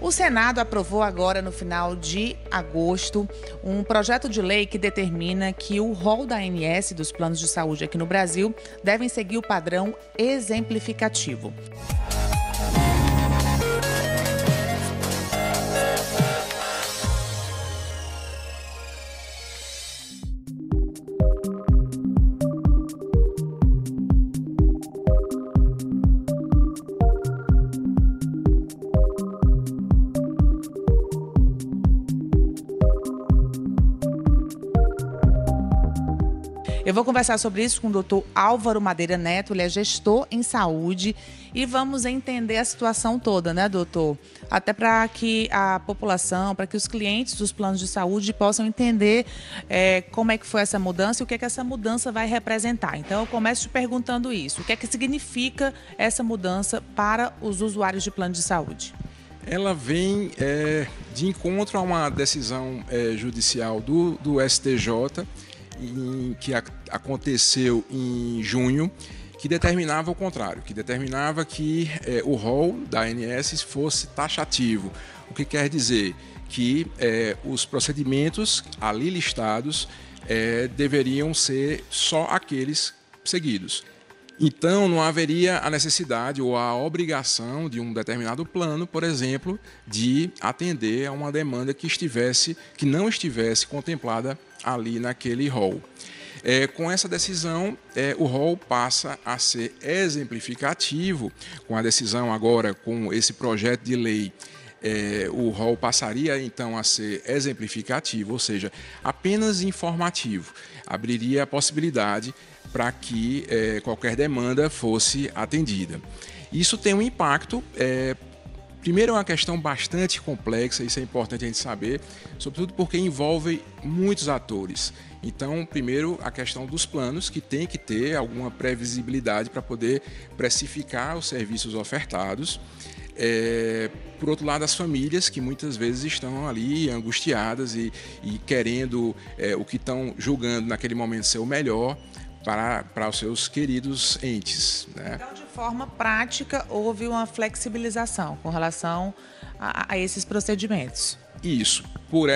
O Senado aprovou agora, no final de agosto, um projeto de lei que determina que o rol da ANS, dos planos de saúde aqui no Brasil, devem seguir o padrão exemplificativo. Eu vou conversar sobre isso com o Dr. Álvaro Madeira Neto, ele é gestor em saúde, e vamos entender a situação toda, né, doutor? Até para que a população, para que os clientes dos planos de saúde possam entender como é que foi essa mudança e o que é que essa mudança vai representar. Então, eu começo te perguntando isso. O que é que significa essa mudança para os usuários de plano de saúde? Ela vem de encontro a uma decisão judicial do STJ, que aconteceu em junho, que determinava o contrário, que determinava que o rol da ANS fosse taxativo. O que quer dizer que os procedimentos ali listados deveriam ser só aqueles seguidos. Então, não haveria a necessidade ou a obrigação de um determinado plano, por exemplo, de atender a uma demanda que não estivesse contemplada ali naquele rol. Com essa decisão, o rol passa a ser exemplificativo. Com a decisão agora, com esse projeto de lei, o rol passaria então a ser exemplificativo, ou seja, apenas informativo. Abriria a possibilidade para que qualquer demanda fosse atendida. Isso tem um impacto. Primeiro, é uma questão bastante complexa, isso é importante a gente saber, sobretudo porque envolve muitos atores. Então, primeiro, a questão dos planos, que tem que ter alguma previsibilidade para poder precificar os serviços ofertados. Por outro lado, as famílias, que muitas vezes estão ali angustiadas e querendo o que estão julgando naquele momento ser o melhor para os seus queridos entes, né? Então, de forma prática, houve uma flexibilização com relação a esses procedimentos. Isso. Por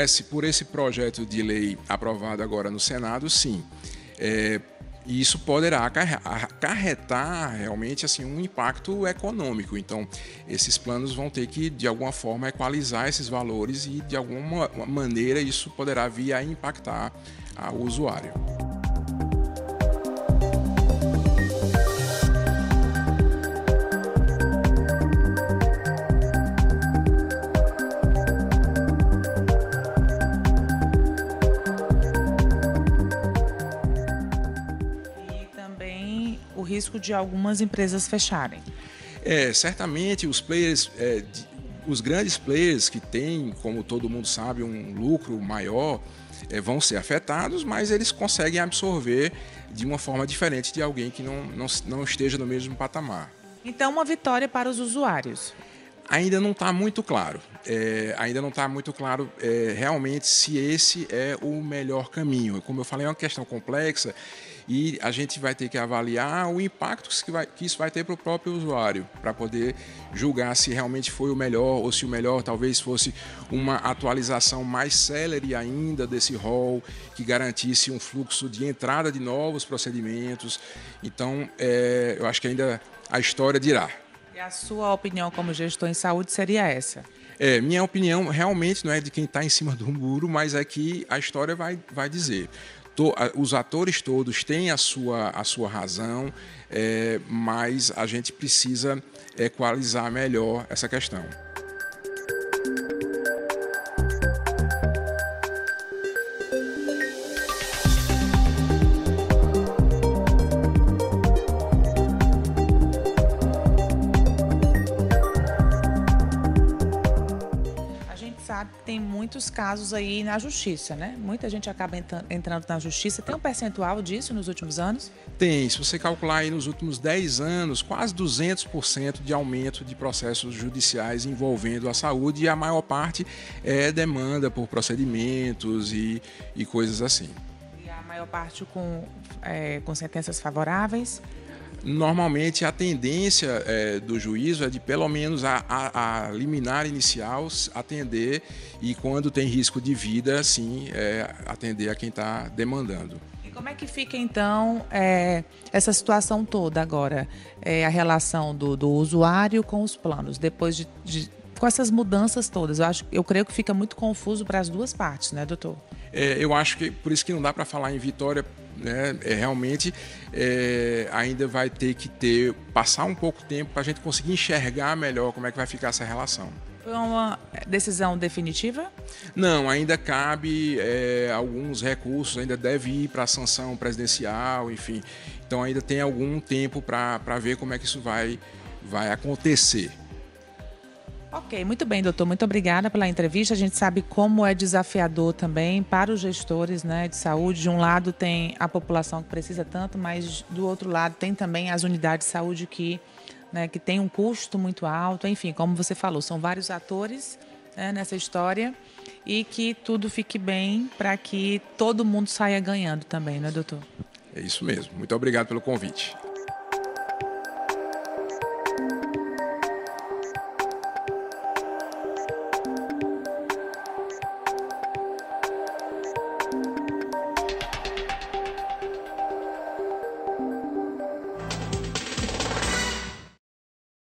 esse projeto de lei aprovado agora no Senado, sim. E isso poderá acarretar realmente assim, um impacto econômico. Então, esses planos vão ter que, de alguma forma, equalizar esses valores e, de alguma maneira, isso poderá vir a impactar o usuário. O risco de algumas empresas fecharem. Certamente os players, os grandes players que têm, como todo mundo sabe, um lucro maior, vão ser afetados, mas eles conseguem absorver de uma forma diferente de alguém que não esteja no mesmo patamar. Então, uma vitória para os usuários. Ainda não está muito claro. Ainda não está muito claro realmente se esse é o melhor caminho. Como eu falei, é uma questão complexa e a gente vai ter que avaliar o impacto que isso vai ter para o próprio usuário, para poder julgar se realmente foi o melhor ou se o melhor talvez fosse uma atualização mais célere ainda desse rol, que garantisse um fluxo de entrada de novos procedimentos. Então, eu acho que ainda a história dirá. E a sua opinião como gestor em saúde seria essa? Minha opinião realmente não é de quem está em cima do muro, mas é que a história vai dizer. Os atores todos têm a sua razão, mas a gente precisa equalizar melhor essa questão. Sabe que tem muitos casos aí na justiça, né? Muita gente acaba entrando na justiça. Tem um percentual disso nos últimos anos? Tem. Se você calcular aí nos últimos 10 anos, quase 200% de aumento de processos judiciais envolvendo a saúde, e a maior parte é demanda por procedimentos e coisas assim. E a maior parte com sentenças favoráveis? Normalmente a tendência do juízo é de pelo menos a liminar inicial atender e quando tem risco de vida, sim, atender a quem está demandando. E como é que fica então essa situação toda agora? A relação do usuário com os planos, depois com essas mudanças todas? Eu creio que fica muito confuso para as duas partes, né, doutor? Eu acho que por isso que não dá para falar em vitória, né? Realmente ainda vai ter que passar um pouco de tempo para a gente conseguir enxergar melhor como é que vai ficar essa relação. Foi uma decisão definitiva? Não, ainda cabe alguns recursos, ainda deve ir para a sanção presidencial, enfim. Então ainda tem algum tempo para ver como é que isso vai acontecer. Ok, muito bem, doutor. Muito obrigada pela entrevista. A gente sabe como é desafiador também para os gestores, né, de saúde. De um lado tem a população que precisa tanto, mas do outro lado tem também as unidades de saúde que tem um custo muito alto. Enfim, como você falou, são vários atores, né, nessa história e que tudo fique bem para que todo mundo saia ganhando também, né, doutor? É isso mesmo. Muito obrigado pelo convite.